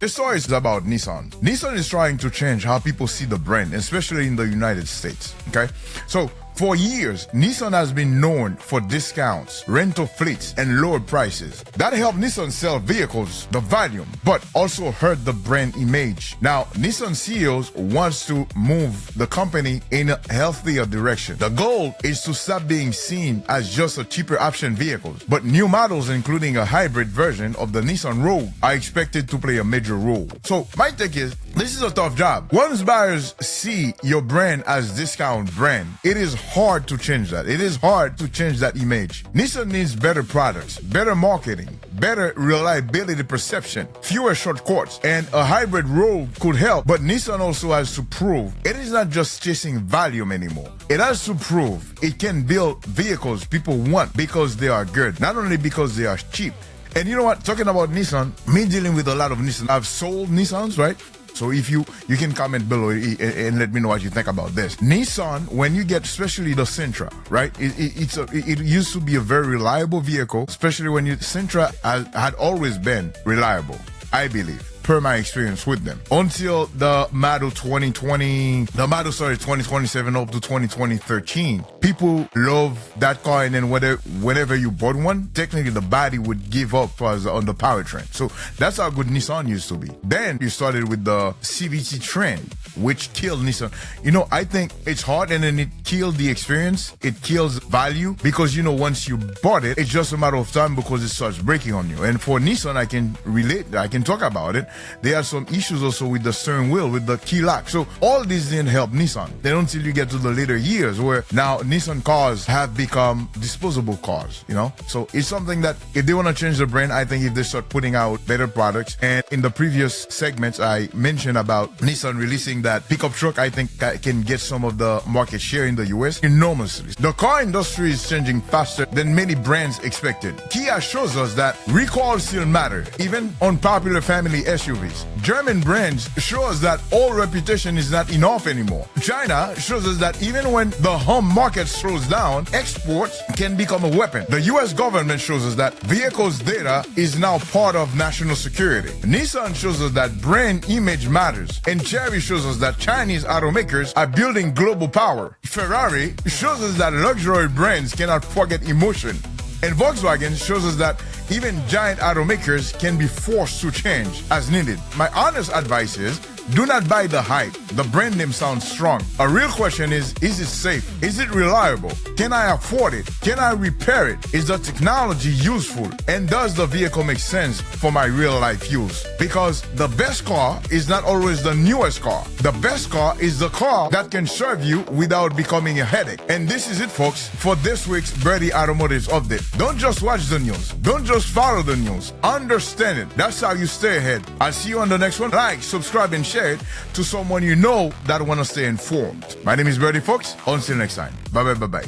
This story is about Nissan. Nissan is trying to change how people see the brand, especially in the United States. Okay? So, for years, Nissan has been known for discounts, rental fleets, and lower prices. That helped Nissan sell vehicles, the volume, but also hurt the brand image. Now, Nissan CEOs wants to move the company in a healthier direction. The goal is to stop being seen as just a cheaper option vehicles, but new models, including a hybrid version of the Nissan Rogue, are expected to play a major role. So, my take is, this is a tough job. Once buyers see your brand as discount brand, it is hard to change that. It is hard to change that image. Nissan needs better products, better marketing, better reliability perception, fewer shortcuts, and a hybrid Rogue could help. But Nissan also has to prove it is not just chasing volume anymore. It has to prove it can build vehicles people want because they are good, not only because they are cheap. And you know what? Talking about Nissan, me dealing with a lot of Nissan, I've sold Nissans, right? So if you can comment below and let me know what you think about this. Nissan, when you get especially the Sentra, right? It used to be a very reliable vehicle, especially when Sentra had always been reliable, I believe, per my experience with them. Until the model 2020, the model started 2027 up to 2013. People love that car, and then whenever you bought one, technically the body would give up on the powertrain. So that's how good Nissan used to be. Then you started with the CVT trend, which killed Nissan. You know, I think it's hard, and then it killed the experience. It kills value because, you know, once you bought it, it's just a matter of time because it starts breaking on you. And for Nissan, I can relate, I can talk about it. They have some issues also with the steering wheel, with the key lock. So all this didn't help Nissan. Then until you get to the later years where now Nissan cars have become disposable cars, you know? So it's something that if they want to change the brand, I think if they start putting out better products. And in the previous segments, I mentioned about Nissan releasing that pickup truck, I think can get some of the market share in the US enormously. The car industry is changing faster than many brands expected. Kia shows us that recalls still matter, even on popular family SUVs. German brands show us that old reputation is not enough anymore. China shows us that even when the home market slows down, exports can become a weapon. The US government shows us that vehicles data is now part of national security. Nissan shows us that brand image matters. And Chery shows us that Chinese automakers are building global power. Ferrari shows us that luxury brands cannot forget emotion. And Volkswagen shows us that even giant automakers can be forced to change as needed. My honest advice is, do not buy the hype. The brand name sounds strong. A real question is it safe? Is it reliable? Can I afford it? Can I repair it? Is the technology useful? And does the vehicle make sense for my real life use? Because the best car is not always the newest car. The best car is the car that can serve you without becoming a headache. And this is it, folks, for this week's Berdy Automotive update. Don't just watch the news. Don't just follow the news. Understand it. That's how you stay ahead. I'll see you on the next one. Like, subscribe, and share it to someone you know that want to stay informed. My name is Berdy, folks. Until next time. Bye-bye.